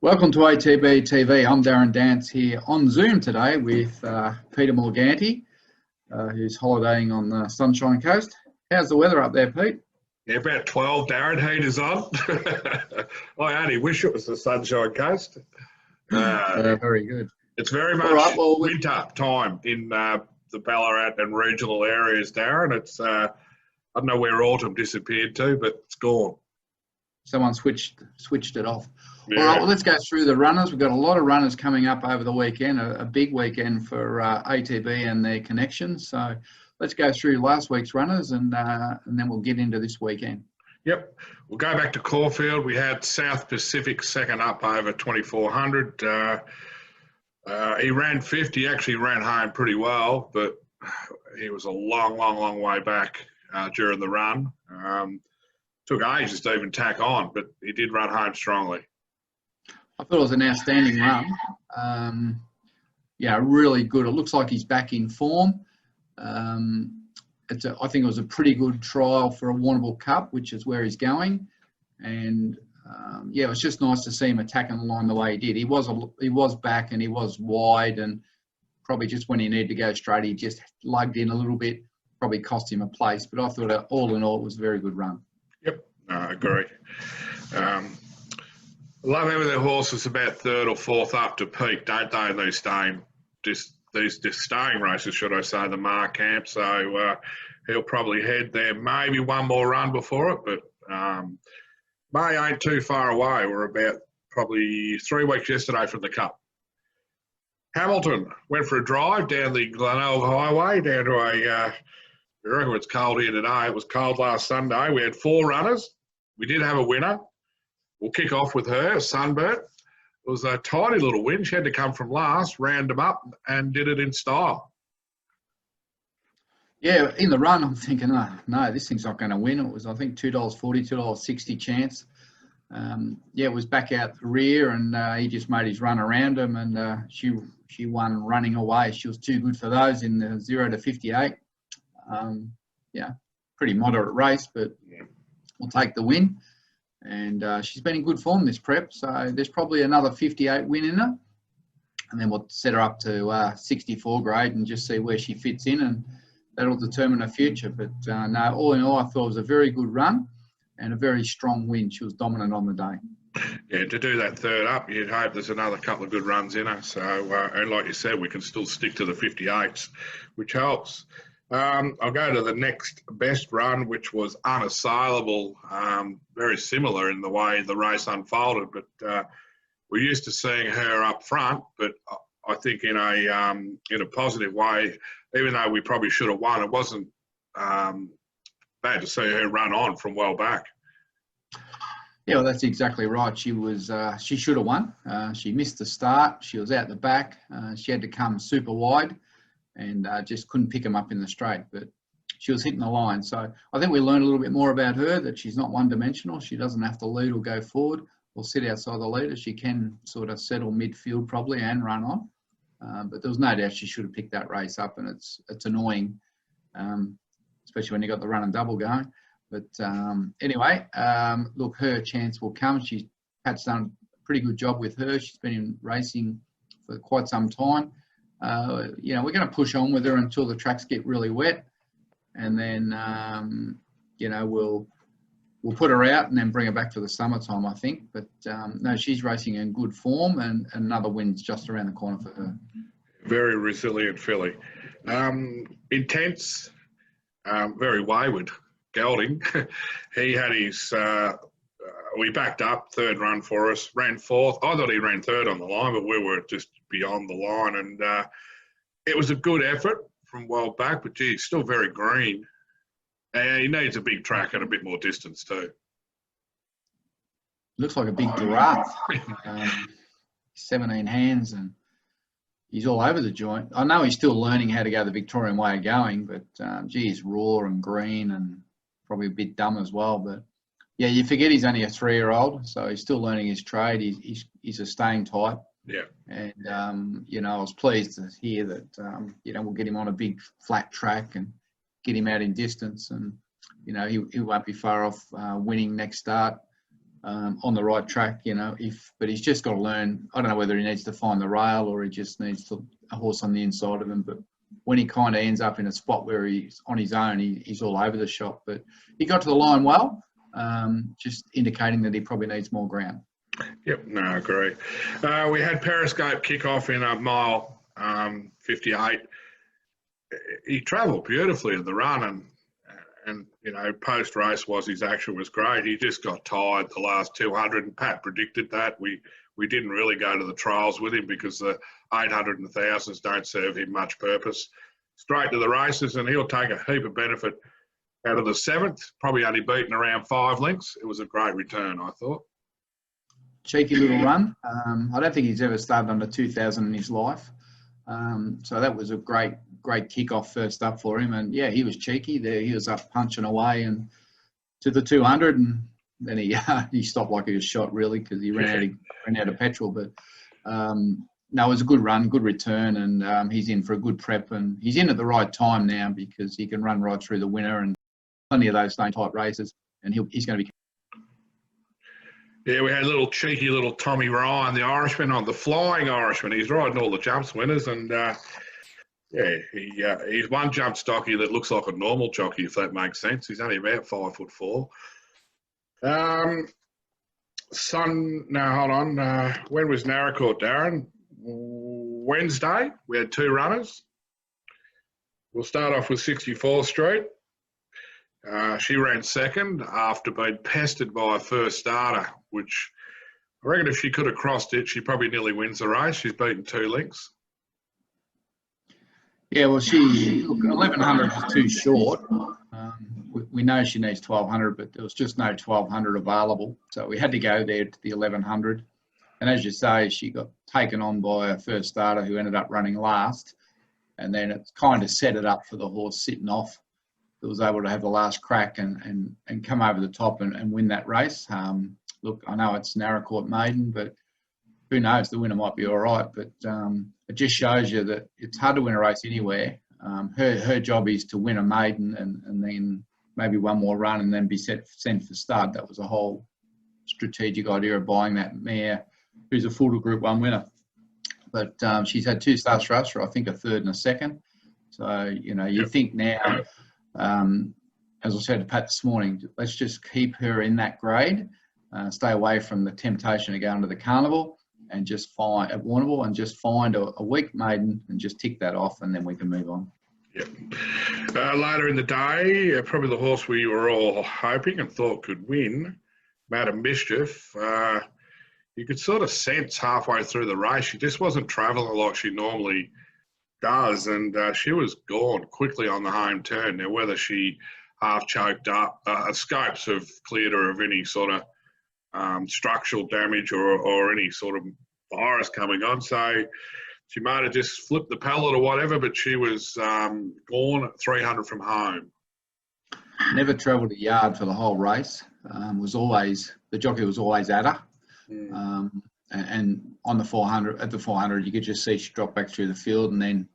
Welcome to ATB TV. I'm Darren Dance here on Zoom today with Peter Morganti, who's holidaying on the Sunshine Coast. How's the weather up there, Pete? Yeah, about 12, Darren. Heater's on. I only wish it was the Sunshine Coast. Very good. It's very much winter time in the Ballarat and regional areas, Darren. It's I don't know where autumn disappeared to, but it's gone. Someone switched it off. Yeah. All right, well, let's go through the runners. We've got a lot of runners coming up over the weekend, a big weekend for ATB and their connections. So let's go through last week's runners and then we'll get into this weekend. Yep. We'll go back to Caulfield. We had South Pacific second up over 2,400. He ran 50, actually ran home pretty well, but he was a long way back during the run. Took ages to even tack on, but he did run home strongly. I thought it was an outstanding run. Yeah, really good. It looks like he's back in form. I think it was a pretty good trial for a Warrnambool Cup, which is where he's going. And yeah, it was just nice to see him attacking the line the way he did. He was back and he was wide, and probably just when he needed to go straight, he just lugged in a little bit. Probably cost him a place, but I thought all in all, it was a very good run. Yep, I agree. Love having their horses about third or fourth up to peak, don't they, in these staying races, should I say, the Mar camp. So he'll probably head there, maybe one more run before it, but May ain't too far away. We're about probably 3 weeks yesterday from the Cup. Hamilton went for a drive down the Glenelg Highway, down to I reckon it's cold here today. It was cold last Sunday. We had 4 runners. We did have a winner. We'll kick off with her, Sunbird. It was a tiny little win. She had to come from last, round them up, and did it in style. Yeah, in the run, I'm thinking, no, this thing's not going to win. It was, I think, $2.40, $2.60 chance. Yeah, it was back out the rear, and he just made his run around him, and she won running away. She was too good for those in the 0 to 58. Yeah, pretty moderate race, but we'll take the win. And she's been in good form this prep, so there's probably another 58 win in her. And then we'll set her up to 64 grade and just see where she fits in, and that'll determine her future. But no, all in all, I thought it was a very good run and a very strong win. She was dominant on the day. Yeah, to do that third up, you'd hope there's another couple of good runs in her. So, and like you said, we can still stick to the 58s, which helps. I'll go to the next best run, which was unassailable, very similar in the way the race unfolded, but we're used to seeing her up front, but I think in a positive way, even though we probably should have won, it wasn't bad to see her run on from well back. Yeah, well, that's exactly right. She should have won. She missed the start. She was out the back. She had to come super wide, and just couldn't pick him up in the straight, but she was hitting the line. So I think we learned a little bit more about her, that she's not one-dimensional. She doesn't have to lead or go forward or sit outside the leader. She can sort of settle midfield probably and run on. But there was no doubt she should have picked that race up, and it's annoying, especially when you got the run and double going. But anyway, look, her chance will come. Pat's done a pretty good job with her. She's been in racing for quite some time. You know, we're going to push on with her until the tracks get really wet, and then you know, we'll put her out and then bring her back for the summertime, I think. But no, she's racing in good form, and another win's just around the corner for her. Very resilient filly. Intense, very wayward. Gelding, he had his. We backed up, third run for us, ran fourth. I thought he ran third on the line, but we were just beyond the line. And it was a good effort from well back, but gee, still very green. And he needs a big track and a bit more distance too. Looks like a big giraffe. 17 hands, and he's all over the joint. I know he's still learning how to go the Victorian way of going, but gee, he's raw and green and probably a bit dumb as well. But yeah, you forget he's only a 3-year-old, so he's still learning his trade. He's a staying type. Yeah. And, you know, I was pleased to hear that, you know, we'll get him on a big flat track and get him out in distance. And, you know, he won't be far off winning next start. on the right track, you know. But he's just got to learn. I don't know whether he needs to find the rail or he just needs a horse on the inside of him. But when he kind of ends up in a spot where he's on his own, he's all over the shop. But he got to the line well, just indicating that he probably needs more ground. Yep, no, I agree. We had Periscope kick off in a mile 58. He travelled beautifully in the run, and you know, post race his action was great. He just got tired the last 200, and Pat predicted that. We didn't really go to the trials with him because the 800 and 1000s don't serve him much purpose. Straight to the races, and he'll take a heap of benefit out of the 7th. Probably only beaten around 5 lengths. It was a great return, I thought. Cheeky little run. I don't think he's ever started under 2000 in his life. So that was a great kick-off first up for him. And, yeah, he was cheeky there. He was up punching away and to the 200, and then he stopped like he was shot, really, because he ran out of petrol. But, no, it was a good run, good return, and he's in for a good prep. And he's in at the right time now because he can run right through the winter and plenty of those same-type races, and he's going to be... Yeah, we had cheeky little Tommy Ryan, the Irishman, on the Flying Irishman. He's riding all the jumps winners, and he's one jump stocky that looks like a normal jockey, if that makes sense. He's only about 5'4". Hold on. When was Naracoorte, Darren? Wednesday. We had 2 runners. We'll start off with 64th Street. She ran second after being pestered by a first starter, which I reckon if she could have crossed it, she probably nearly wins the race. She's beaten 2 lengths. Yeah, well, 1100 was too short. We know she needs 1200, but there was just no 1200 available. So we had to go there to the 1100. And as you say, she got taken on by a first starter who ended up running last. And then it kind of set it up for the horse sitting off that was able to have the last crack and come over the top and win that race. Look, I know it's Naracoorte maiden, but who knows, the winner might be all right. But it just shows you that it's hard to win a race anywhere. Her job is to win a maiden and then maybe one more run and then be sent for stud. That was a whole strategic idea of buying that mare, who's a full Group 1 winner. But she's had 2 starts for us, for I think a third and a second. So, you know, you think now, as I said to Pat this morning, let's just keep her in that grade, stay away from the temptation to go into the carnival and just find at Warrnambool and just find a weak maiden and just tick that off, and then we can move on. Yep. Later in the day, probably the horse we were all hoping and thought could win, Madam Mischief. You could sort of sense halfway through the race she just wasn't travelling like she normally does, and she was gone quickly on the home turn. Now, whether she half choked up, scopes have cleared her of any sort of structural damage or any sort of virus coming on, so she might have just flipped the pallet or whatever, but she was gone at 300 from home. Never travelled a yard for the whole race. The jockey was always at her. And on the 400, at the 400, you could just see she dropped back through the field, and then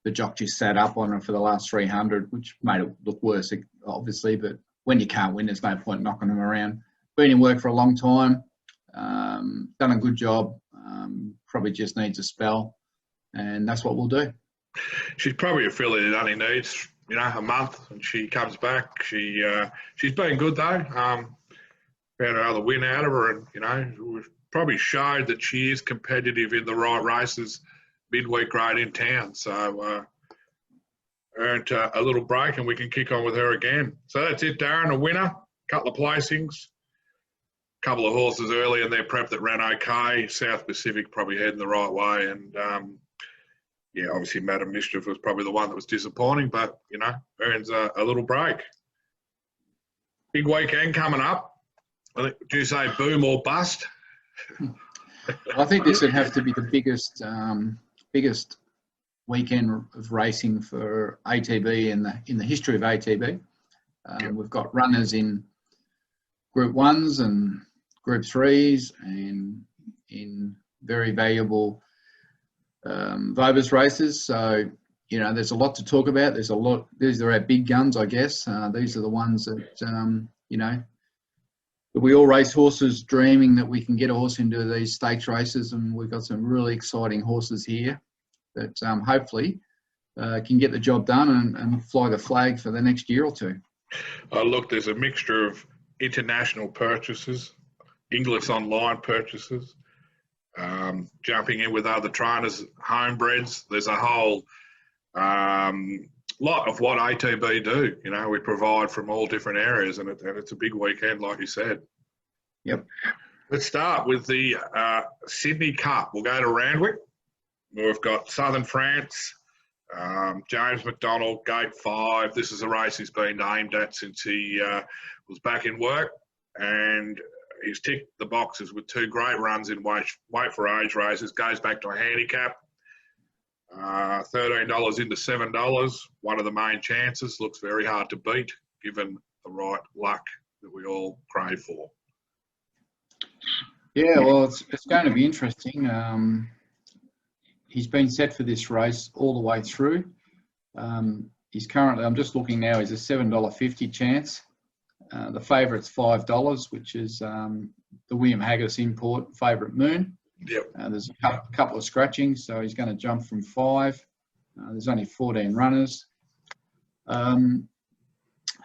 the jock just sat up on her for the last 300, which made it look worse, obviously. But when you can't win, there's no point knocking them around. Been in work for a long time, done a good job. Probably just needs a spell, and that's what we'll do. She's probably a filly that only needs, a month, and she comes back. She's been good though. Found another win out of her, and we've probably showed that she is competitive in the right races, midweek grade in town. So earned a little break, and we can kick on with her again. So that's it, Darren. A winner, couple of placings, couple of horses early in their prep that ran okay. South Pacific probably heading the right way, and obviously Madam Mischief was probably the one that was disappointing, but earns a little break. Big weekend coming up. Do you say boom or bust? I think this would have to be the biggest weekend of racing for ATB in the history of ATB. We've got runners in Group 1s and Group 3s and in very valuable Vobis races. So, there's a lot to talk about. These are our big guns, I guess. These are the ones that, We all race horses dreaming that we can get a horse into these stakes races, and we've got some really exciting horses here that hopefully can get the job done and fly the flag for the next year or two. Look, there's a mixture of international purchases, English online purchases, jumping in with other trainers, homebreds. There's a whole lot of what ATB do. You know, we provide from all different areas, and it's a big weekend, like you said. Yep. Let's start with the Sydney Cup. We'll go to Randwick. We've got Southern France, James McDonald, Gate 5. This is a race he's been aimed at since he was back in work, and he's ticked the boxes with 2 great runs in weight for age races. Goes back to a handicap. $13 into $7. One of the main chances. Looks very hard to beat, given the right luck that we all crave for. Yeah, well, it's going to be interesting. He's been set for this race all the way through. He's currently, I'm just looking now, he's a $7.50 chance. The favourite's $5, which is the William Haggis import favourite Moon. Yep. There's a couple of scratchings, so he's going to jump from 5. There's only 14 runners. Yeah,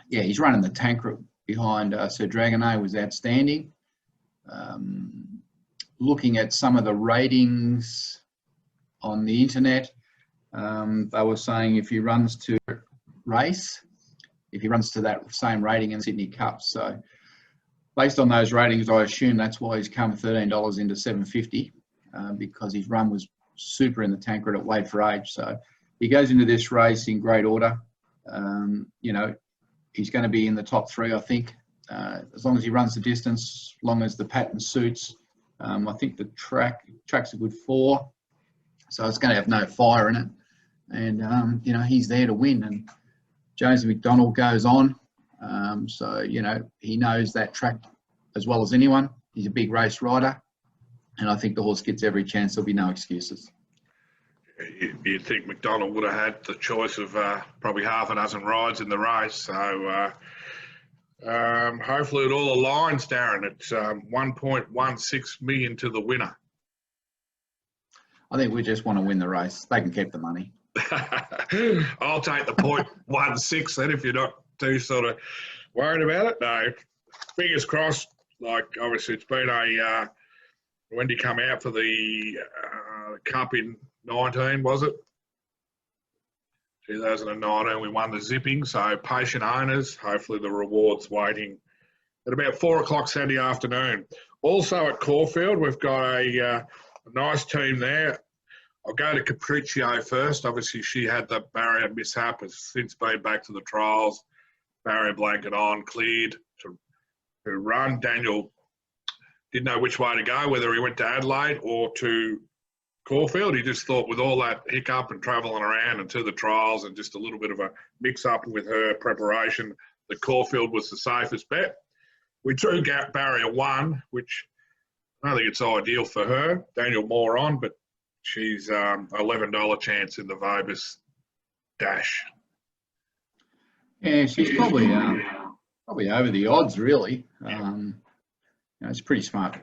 he's running the tanker behind Sir Dragonet was outstanding. Looking at some of the ratings on the internet, they were saying if he runs to race, if he runs to that same rating in Sydney Cup. So based on those ratings, I assume that's why he's come $13 into $7.50, because his run was super in the tanker at weight for age. So he goes into this race in great order. You know, he's going to be in the top 3, I think, as long as he runs the distance, as long as the pattern suits. I think the track's a good 4, so it's going to have no fire in it. And, you know, he's there to win. And James McDonald goes on. So, you know, he knows that track as well as anyone. He's a big race rider. And I think the horse gets every chance. There'll be no excuses. You'd think McDonald would have had the choice of probably half a dozen rides in the race. So hopefully it all aligns, Darren. It's 1.16 million to the winner. I think we just want to win the race. They can keep the money. I'll take the 0.16 then if you're not too sort of worried about it. No, fingers crossed. Like, obviously it's been a when did he come out for the Cup in 19, was it? 2019, we won the zipping. So patient owners, hopefully the reward's waiting at about 4 o'clock Saturday afternoon. Also at Caulfield, we've got a nice team there. I'll go to Capriccio first. Obviously, she had the barrier mishap, has since been back to the trials. Barrier blanket on, cleared to run. Daniel didn't know which way to go, whether he went to Adelaide or to Caulfield. He just thought with all that hiccup and travelling around and to the trials and just a little bit of a mix-up with her preparation, that Caulfield was the safest bet. We drew barrier 1, which I don't think it's ideal for her. Daniel Moore on, but she's $11 chance in the Vobis Dash. Yeah, she's probably over the odds, really. You know, it's pretty smart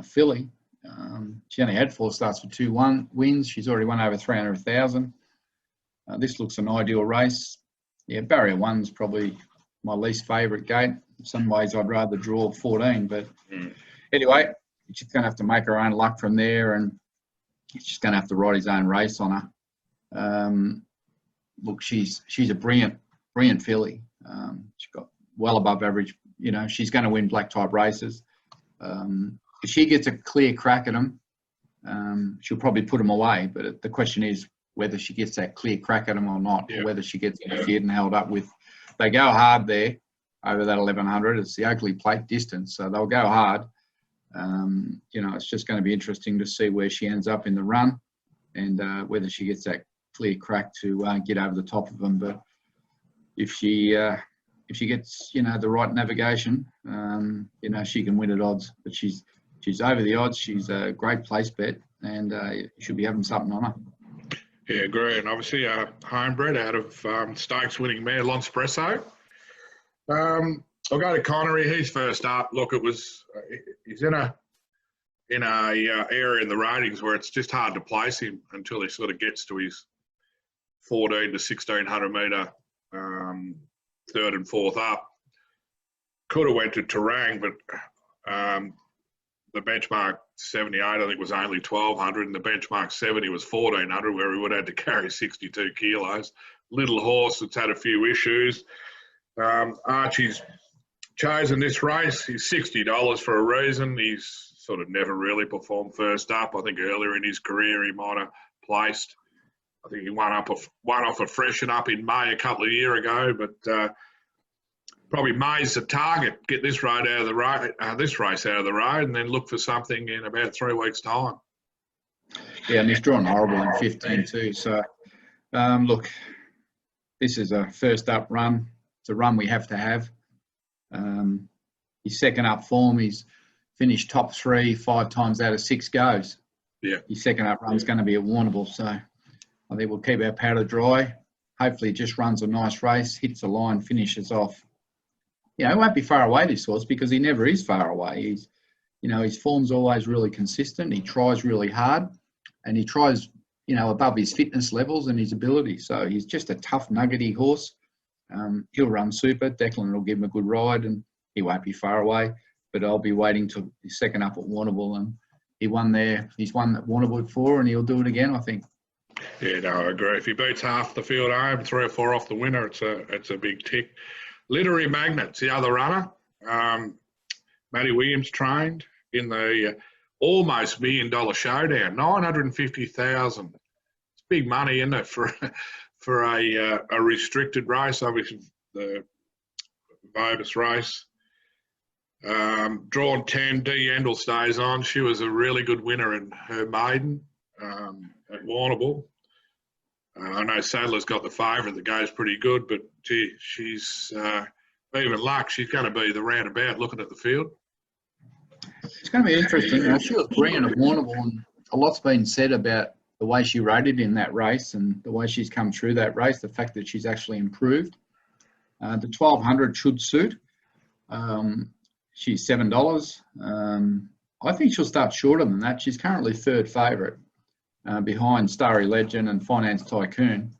filly. She only had 4 starts for 2 wins. She's already won over 300,000. This looks an ideal race. Yeah, barrier 1's probably my least favourite gate. In some ways, I'd rather draw 14, but anyway, she's going to have to make her own luck from there, and she's going to have to ride his own race on her. Look, she's a brilliant filly. She's got well above average. You know, she's going to win black type races. If she gets a clear crack at them, she'll probably put them away. But the question is whether she gets that clear crack at them or not, or whether she gets interfered and held up with. They go hard there over that 1100. It's the Oakley Plate distance, so they'll go hard. You know, it's just going to be interesting to see where she ends up in the run, and whether she gets that clear crack to get over the top of them. But if she gets, you know, the right navigation, you know, she can win at odds. But she's over the odds. She's a great place bet, and you should be having something on her. Yeah, agree. And obviously homebred out of stakes winning mare L'Espresso. I'll go to Connery. He's first up. Look, he's in a area in the ratings where it's just hard to place him until he sort of gets to his 14 to 1600 metre third and fourth up. Could have went to Terang, but the benchmark 78 I think was only 1200, and the benchmark 70 was 1400, where he would have had to carry 62 kilos. Little horse that's had a few issues. Archie's chosen this race. He's $60 for a reason. He's sort of never really performed first up. I think earlier in his career he might have placed. I think he won off a freshen up in May a couple of years ago, but probably May's the target. Get this race out of the road, and then look for something in about 3 weeks' time. Yeah, and he's drawn horrible in 15 too. So, look, this is a first up run. It's a run we have to have. His second up form, he's finished top 3 5 times out of 6 goes. Yeah. His second up run's going to be a Warrnambool, so I think we'll keep our powder dry. Hopefully, it just runs a nice race, hits the line, finishes off. He won't be far away, this horse, because he never is far away. His form's always really consistent. He tries really hard, and he tries, above his fitness levels and his ability. So he's just a tough, nuggety horse. He'll run super. Declan will give him a good ride, and he won't be far away. But I'll be waiting till he's second up at Warrnambool, and he's won at Warrnambool before, and he'll do it again, I think. Yeah, no, I agree. If he beats half the field home, 3 or 4 off the winner, it's a big tick. Literary Magnets, the other runner. Matty Williams trained in the almost $1 million showdown, 950,000. It's big money, isn't it, for a restricted race? Obviously, the Vobis race. Drawn 10, Dee Yendall stays on. She was a really good winner in her maiden at Warrnambool. I know Sadler's got the favourite that goes pretty good, but gee, she's even luck. She's going to be the roundabout looking at the field. It's going to be interesting. She was brilliant at Warrnambool, and a lot's been said about the way she rated in that race and the way she's come through that race, the fact that she's actually improved. The 1200 should suit. She's $7. I think she'll start shorter than that. She's currently third favourite behind Starry Legend and Finance Tycoon.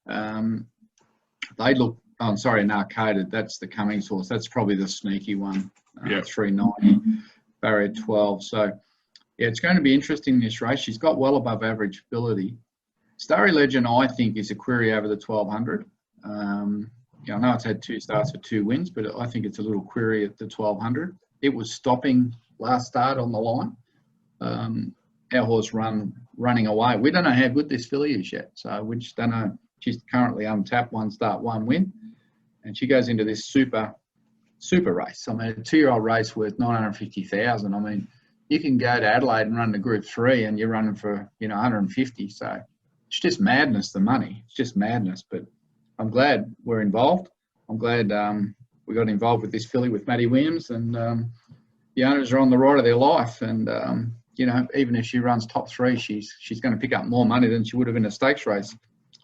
They look, Narcoded, that's the Cummings horse. That's probably the sneaky one. 390, barrier 12. So, yeah, it's going to be interesting, this race. She's got well above average ability. Starry Legend, I think, is a query over the 1200. I know it's had 2 starts for 2 wins, but I think it's a little query at the 1200. It was stopping last start on the line. Our horse running away. We don't know how good this filly is yet, so we just don't know. She's currently untapped, 1 start, 1 win, and she goes into this super race. I mean, a 2-year-old race worth 950,000. I mean, you can go to Adelaide and run the Group 3, and you're running for 150. So it's just madness. The money, it's just madness. But I'm glad we're involved. I'm glad we got involved with this filly with Matty Williams, and the owners are on the ride of their life. And even if she runs top 3, she's going to pick up more money than she would have in a stakes race.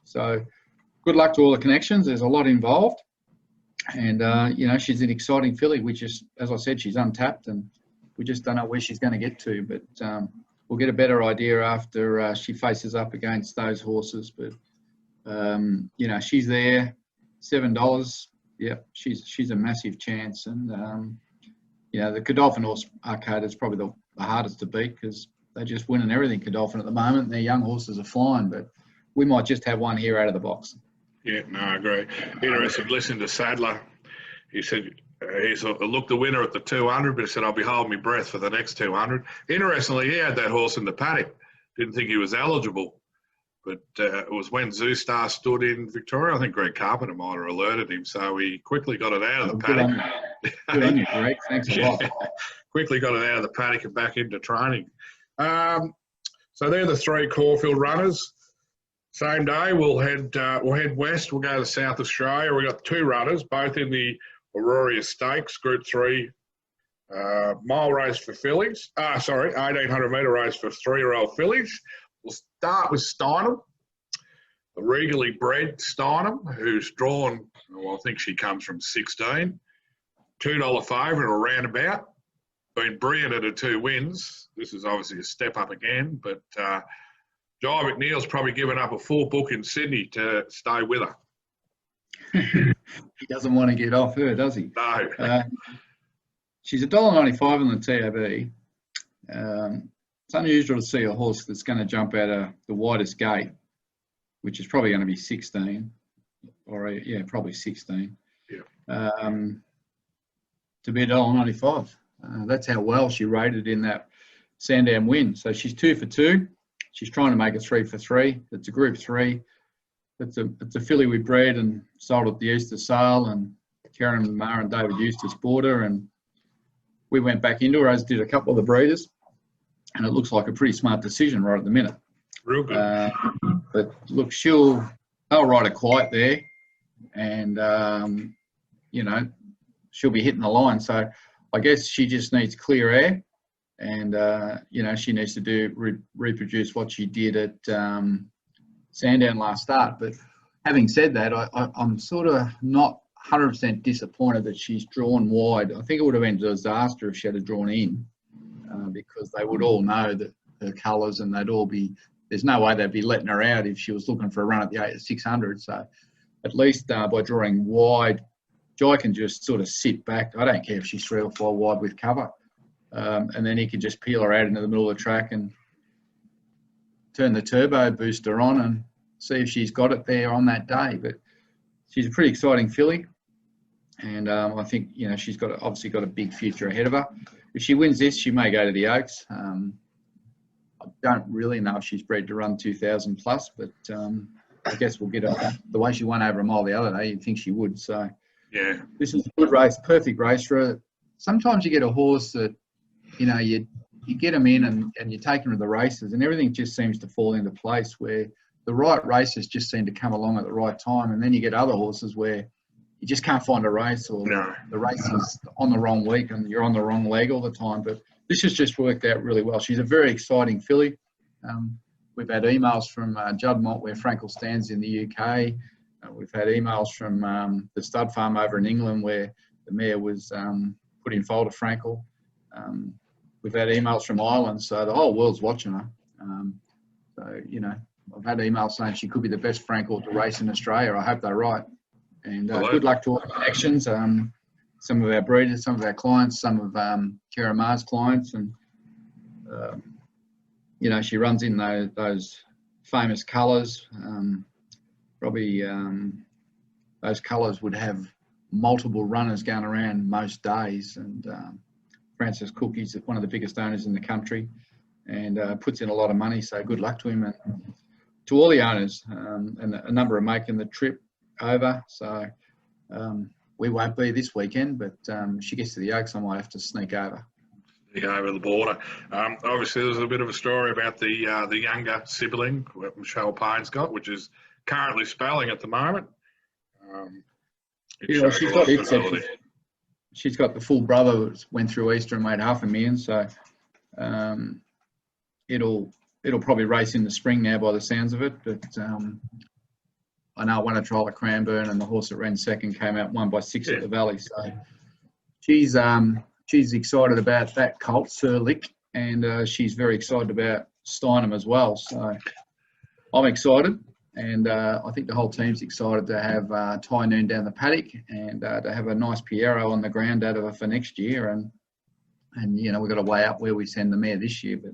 So good luck to all the connections. There's a lot involved, and she's an exciting filly. Which is, as I said, she's untapped, and we just don't know where she's going to get to. But we'll get a better idea after she faces up against those horses. But she's there, $7. Yeah, she's a massive chance. And the Godolphin horse Arcade is probably the hardest to beat, because they're just winning everything, Godolphin, at the moment. Their young horses are flying, but we might just have one here out of the box. Yeah, no, I agree. Interesting listening to Sadler. He said he's looked the winner at the 200, but he said, I'll be holding my breath for the next 200. Interestingly, he had that horse in the paddock. Didn't think he was eligible. But it was when Zoustar stood in Victoria. I think Greg Carpenter might have alerted him, so he quickly got it out of the paddock. Good on you, Greg. Thanks a lot. Quickly got it out of the paddock and back into training. So they're the 3 Caulfield runners. Same day, we'll head west. We'll go to South Australia. We've got 2 runners, both in the Aurora Stakes, Group 3 mile race for fillies. 1,800 metre race for 3-year-old fillies. We'll start with Steinem, the regally bred Steinem, who's drawn, I think she comes from 16. $2 favourite or roundabout. Been brilliant at her 2 wins. This is obviously a step up again, but Jai McNeil's probably given up a full book in Sydney to stay with her. He doesn't want to get off her, does he? No. She's $1.95 on the TAB. It's unusual to see a horse that's going to jump out of the widest gate, which is probably going to be 16, or yeah, probably 16. Yeah. To be $1.95. That's how well she rated in that Sandown win. So she's 2 for 2. She's trying to make it 3 for 3. It's a Group 3. It's a filly we bred and sold at the Easter sale, and Karen Marr and David Eustace bought her, and we went back into her, as did a couple of the breeders, and it looks like a pretty smart decision right at the minute. Real good. But look, they'll ride her quiet there, and you know, she'll be hitting the line. So I guess she just needs clear air, and you know, she needs to reproduce what she did at Sandown last start. But having said that, I'm sort of not 100% disappointed that she's drawn wide. I think it would have been a disaster if she had drawn in, because they would all know that her colours, and they'd all be, there's no way they'd be letting her out if she was looking for a run at the 600. So at least by drawing wide, Jai can just sort of sit back. I don't care if she's 3 or 4 wide with cover. And then he can just peel her out into the middle of the track and turn the turbo booster on and see if she's got it there on that day. But she's a pretty exciting filly. And I think, you know, she's obviously got a big future ahead of her. If she wins this, she may go to the Oaks. I don't really know if she's bred to run 2,000 plus, but I guess we'll get her. The way she won over a mile the other day, you'd think she would. So yeah, this is a good race, perfect race for her. Sometimes you get a horse that, you know, you get them in and you take them to the races, and everything just seems to fall into place, where the right races just seem to come along at the right time. And then you get other horses where you just can't find a race, or the race is on the wrong week and you're on the wrong leg all the time. But this has just worked out really well. She's a very exciting filly. We've had emails from Juddmonte, where Frankel stands in the UK. We've had emails from the stud farm over in England, where the mare was put in foal to Frankel. We've had emails from Ireland, so the whole world's watching her. So, you know, I've had emails saying she could be the best Frankel to race in Australia. I hope they're right. And good luck to all the connections. Some of our breeders, some of our clients, some of Kara Marr's clients, and you know, she runs in those famous colours. Probably those colours would have multiple runners going around most days. And Francis Cook is one of the biggest owners in the country, and puts in a lot of money. So good luck to him and to all the owners. And a number are making the trip over. So we won't be this weekend, but she gets to the Oaks, I might have to sneak over. Over the border. Obviously, there's a bit of a story about the younger sibling that Michelle Payne's got, which is currently spelling at the moment. Yeah, she's got the full brother that went through Easter and made $500,000. So it'll probably race in the spring now by the sounds of it. But I know I won a trial at Cranbourne, and the horse that ran second came out 1 by 6 at the Valley. So she's excited about that colt, Sir Lick, and she's very excited about Steinem as well. So I'm excited, and I think the whole team's excited to have Ty Noon down the paddock, and to have a nice Piero on the ground out of her for next year. And you know, we've got to weigh up where we send the mare this year. But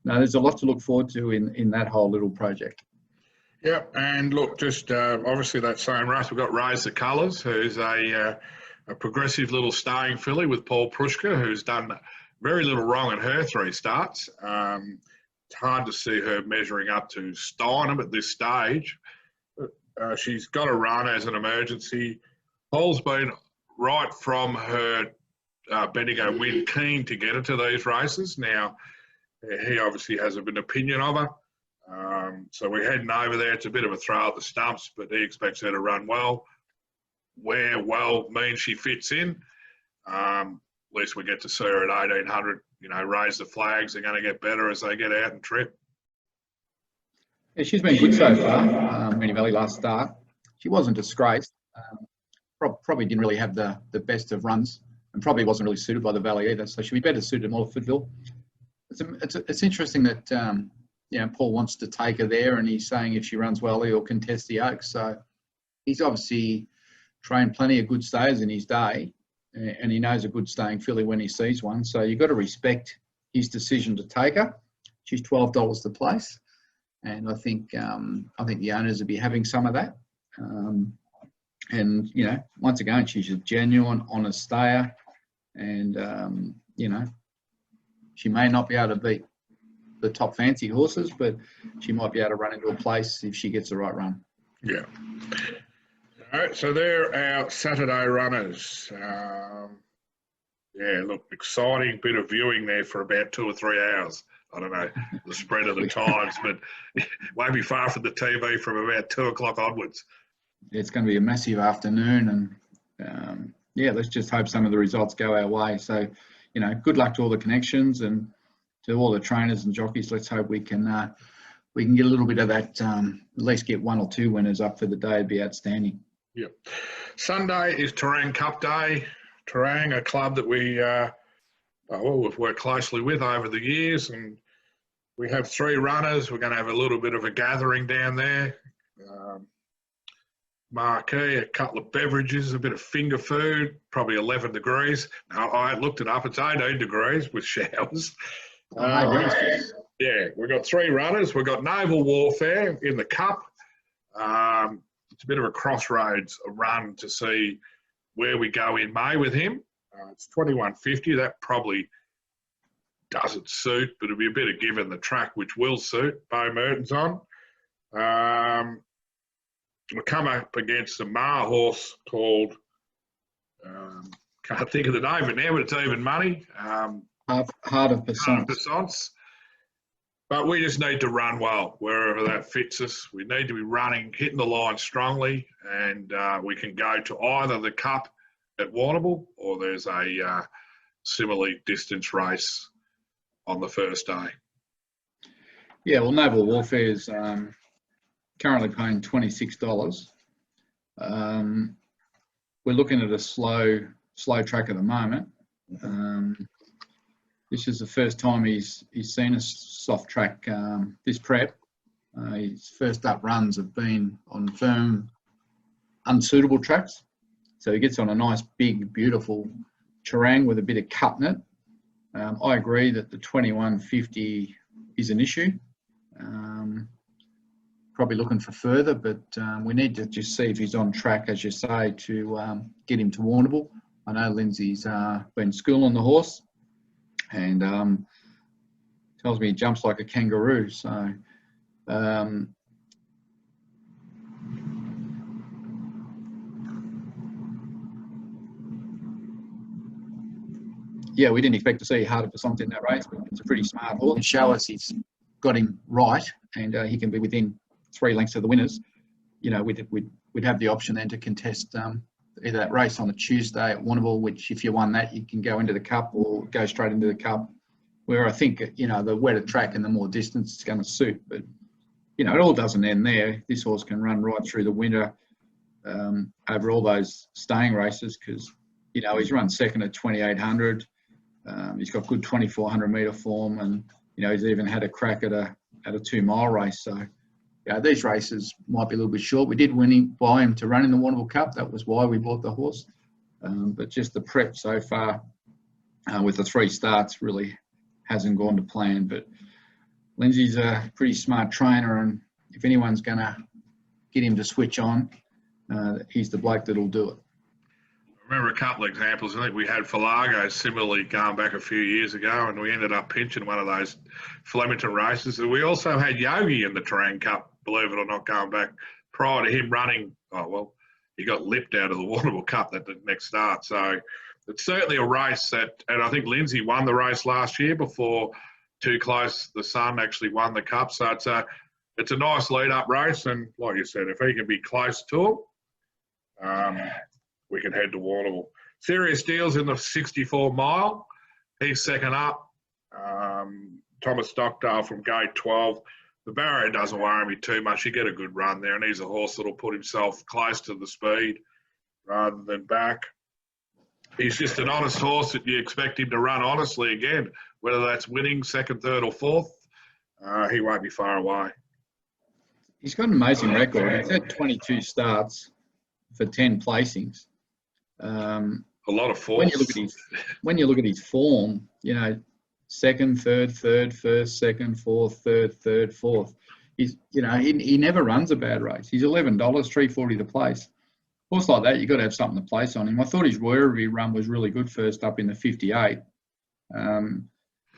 no, there's a lot to look forward to in that whole little project. Yeah, and look, just obviously that same race, we've got Raise the Colours, who's a progressive little staying filly with Paul Prushka, who's done very little wrong in her 3 starts. It's hard to see her measuring up to Steinem at this stage. She's got a run as an emergency. Paul's been right from her Bendigo win keen to get her to these races. Now, he obviously has an opinion of her. So we're heading over there. It's a bit of a throw at the stumps, but he expects her to run well. Where well means she fits in. At least we get to see her at 1,800. You know, raise the flags. They're going to get better as they get out and trip. Yeah, she's been good so far. Moonee Valley last start. She wasn't disgraced. Probably didn't really have the best of runs and probably wasn't really suited by the Valley either. So she'd be better suited to Mollifordville. It's interesting that Paul wants to take her there, and he's saying if she runs well, he'll contest the Oaks. So he's obviously trained plenty of good stayers in his day, and he knows a good staying filly when he sees one. So you've got to respect his decision to take her. She's $12 to place, and I think the owners will be having some of that. And once again, she's a genuine, honest stayer, and she may not be able to beat the top fancy horses, but she might be able to run into a place if she gets the right run. Yeah. All right, so they're our Saturday runners. Look, exciting bit of viewing there for about 2 or 3 hours. I don't know the spread of the times, but it won't be far from the TV from about 2 o'clock onwards. It's going to be a massive afternoon, and let's just hope some of the results go our way. So, good luck to all the connections and to all the trainers and jockeys. Let's hope we can get a little bit of that. At least get 1 or 2 winners up for the day. It'd be outstanding. Yep. Sunday is Terang Cup Day. Terang, a club that we've worked closely with over the years, and we have 3 runners. We're going to have a little bit of a gathering down there. Marquee, a couple of beverages, a bit of finger food, probably 11 degrees. Now, I looked it up, it's 18 degrees with showers. We've got 3 runners. We've got Naval Warfare in the Cup. It's a bit of a crossroads, a run to see where we go in May with him. It's $21.50. That probably doesn't suit, but it'll be a bit of given the track, which will suit. Bo Merton's on. We'll come up against a Mar horse called, can't think of the name of it now, but it's even money. Heart of Passance. But we just need to run well wherever that fits us. We need to be running, hitting the line strongly, and we can go to either the Cup at Warrnambool or there's a similarly distance race on the first day. Yeah, well, Naval Warfare is currently paying $26. We're looking at a slow track at the moment. This is the first time he's seen a soft track this prep. His first up runs have been on firm, unsuitable tracks. So he gets on a nice, big, beautiful terrain with a bit of cut in it. I agree that the $21.50 is an issue. Probably looking for further, but we need to just see if he's on track, as you say, to get him to Warrnambool. I know Lindsay's been schooling the horse, and tells me he jumps like a kangaroo. So we didn't expect to see Heart of Passance in that race, but it's a pretty smart horse. Show us he's got him right, and he can be within 3 lengths of the winners. We'd have the option then to contest either that race on a Tuesday at Warrnambool, which if you won that, you can go into the Cup or go straight into the Cup, where I think, the wetter track and the more distance is going to suit. But, it all doesn't end there. This horse can run right through the winter over all those staying races because, he's run second at 2,800. He's got good 2,400 metre form, and, he's even had a crack at a 2-mile race. So, these races might be a little bit short. We did buy him to run in the Warrnambool Cup. That was why we bought the horse. But just the prep so far with the 3 starts really hasn't gone to plan. But Lindsay's a pretty smart trainer, and if anyone's going to get him to switch on, he's the bloke that'll do it. I remember a couple of examples. I think we had Falago similarly going back a few years ago, and we ended up pinching one of those Flemington races. And we also had Yogi in the Terang Cup, believe it or not, going back prior to him running. He got lipped out of the Warrnambool Cup at the next start. So it's certainly a race and I think Lindsay won the race last year before Too Close the Sun actually won the Cup. So it's a nice lead-up race, and like you said, if he can be close to him, we can head to Warrnambool. Serious Deals in the 64-mile. He's second up. Thomas Stockdale from gate 12. The barrier doesn't worry me too much. You get a good run there, and he's a horse that'll put himself close to the speed rather than back. He's just an honest horse that you expect him to run honestly again, whether that's winning second, third, or fourth. He won't be far away. He's got an amazing record. He's had 22 starts for 10 placings. A lot of force. When you look at his form, you know, second, third, first, second, fourth, third, fourth. He's, you know, he never runs a bad race. He's $11, $3.40 to place. Horse like that, you've got to have something to place on him. I thought his Werribee run was really good first up in the 58.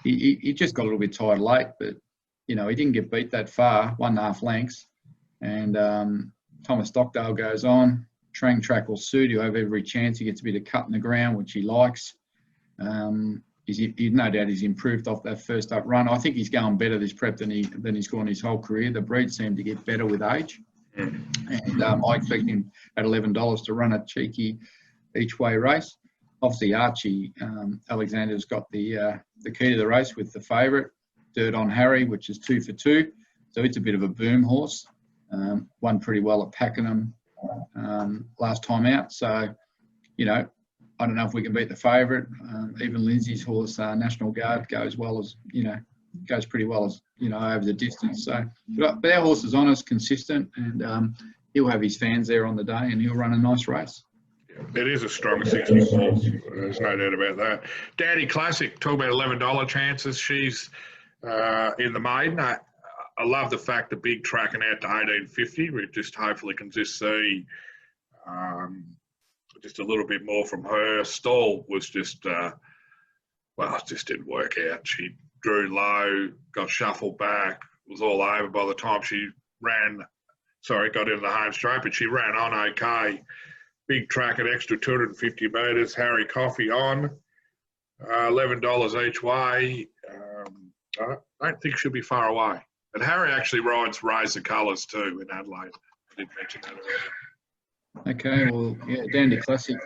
He just got a little bit tired late, but, you know, he didn't get beat that far, 1.5 lengths. And Thomas Stockdale goes on. Trang track will suit. He'll have every chance. He gets a bit of cut in the ground, which he likes. He's no doubt he's improved off that first up run. I think he's going better this prep than he's gone his whole career. The breeds seem to get better with age. And I expect him at $11 to run a cheeky each-way race. Obviously, Archie Alexander's got the key to the race with the favourite, Dirt on Harry, which is 2 for 2. So it's a bit of a boom horse. Won pretty well at Pakenham last time out. So, you know, I don't know if we can beat the favourite. Even Lindsay's horse, National Guard, goes pretty well as, you know, over the distance. So, but our horse is honest, consistent, and he'll have his fans there on the day, and he'll run a nice race. It is a strong 64. There's no doubt about that. Dandy Classic, talk about $11 chances. She's in the maiden. I love the fact the big tracking out to 1850. We just hopefully can just see just a little bit more from her. Stall was just, it just didn't work out. She drew low, got shuffled back, was all over by the time she got into the home straight, but she ran on okay. Big track at extra 250 metres. Harry Coffey on, $11 each way. I don't think she'll be far away. And Harry actually rides Raise the Colours too in Adelaide. I did mention that earlier. Okay, well, yeah, Dandy Classic.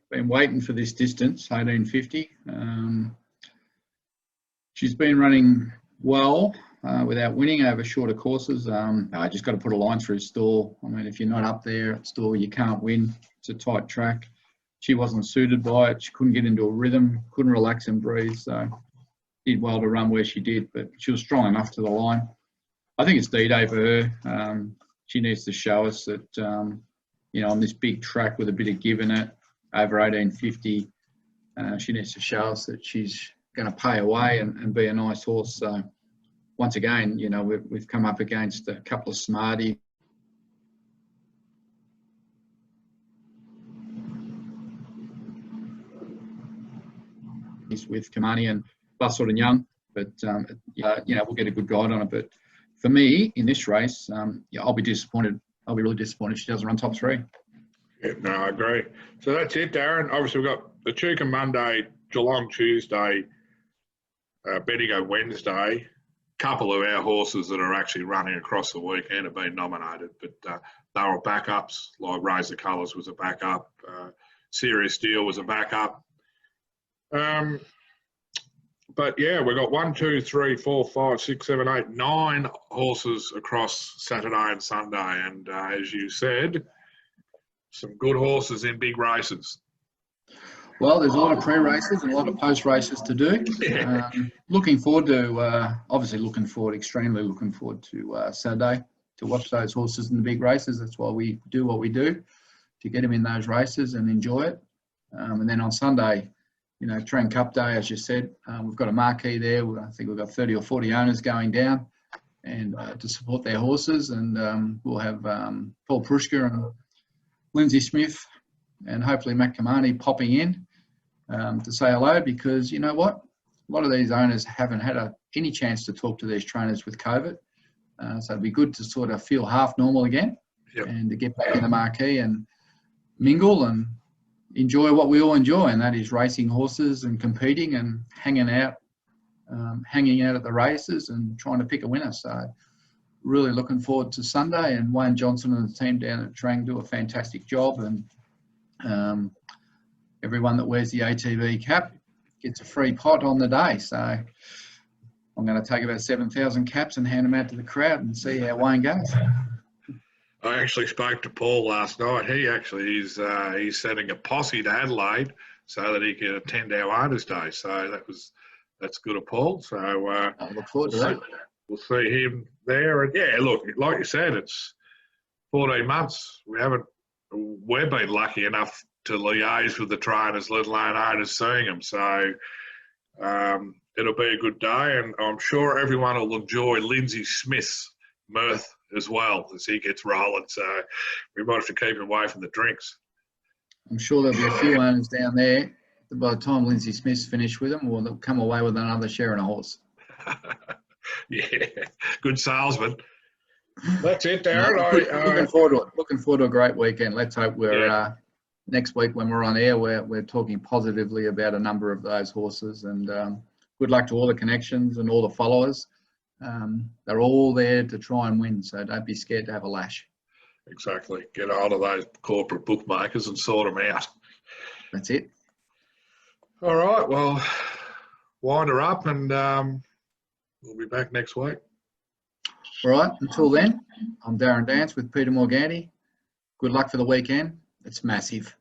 Been waiting for this distance, 1850. She's been running well without winning over shorter courses. I just got to put a line through Stall. I mean, if you're not up there at Stall, you can't win. It's a tight track. She wasn't suited by it. She couldn't get into a rhythm, couldn't relax and breathe. So did well to run where she did, but she was strong enough to the line. I think it's D-Day for her. She needs to show us that, you know, on this big track with a bit of give in it, over 1850, she needs to show us that she's going to pay away and be a nice horse. So once again, you know, we've come up against a couple of smarty. With Kamani and Bussard and Young, but you know, we'll get a good guide on it. But for me in this race, I'll be disappointed. I'll be really disappointed if she doesn't run top 3. Yeah, no, I agree. So that's it, Darren. Obviously, we've got the Chuka Monday, Geelong Tuesday, Bendigo Wednesday. Couple of our horses that are actually running across the weekend have been nominated, but they were backups. Like Raise the Colours was a backup. Serious Deal was a backup. But yeah, we've got 1, 2, 3, 4, 5, 6, 7, 8, 9 horses across Saturday and Sunday. And as you said, some good horses in big races. Well, there's a lot of pre-races and a lot of post-races to do. Yeah. Looking forward to, extremely looking forward to Saturday to watch those horses in the big races. That's why we do what we do, to get them in those races and enjoy it. And then on Sunday, you know, Train Cup Day, as you said, we've got a marquee there. I think we've got 30 or 40 owners going down and to support their horses. And we'll have Paul Prushka and Lindsay Smith and hopefully Matt Kamani popping in to say hello, because you know what? A lot of these owners haven't had any chance to talk to these trainers with COVID. So it'd be good to sort of feel half normal again. Yep. And to get back in the marquee and mingle and enjoy what we all enjoy, and that is racing horses and competing and hanging out at the races and trying to pick a winner. So really looking forward to Sunday, and Wayne Johnson and the team down at Trang do a fantastic job, and everyone that wears the ATB cap gets a free pot on the day. So I'm going to take about 7,000 caps and hand them out to the crowd and see how Wayne goes. I actually spoke to Paul last night. He's sending a posse to Adelaide so that he could attend our owners' day. So that's good of Paul. So I look forward to that. we'll see him there. And yeah, look, like you said, it's 14 months. We've been lucky enough to liaise with the trainers, let alone owners seeing them. So it'll be a good day, and I'm sure everyone will enjoy Lindsay Smith's mirth as well as he gets rolling. So we might have to keep him away from the drinks. I'm sure there'll be a few owners down there that by the time Lindsay Smith's finished with them, will they'll come away with another share and a horse. Yeah, good salesman. That's it, Darren. Looking forward to it. Looking forward to a great weekend. Let's hope we're next week when we're on air, we're talking positively about a number of those horses. And good luck to all the connections and all the followers. They're all there to try and win, so don't be scared to have a lash. Exactly. Get hold of those corporate bookmakers and sort them out. That's it. All right. Well, wind her up, and we'll be back next week. All right. Until then, I'm Darren Dance with Peter Morganti. Good luck for the weekend. It's massive.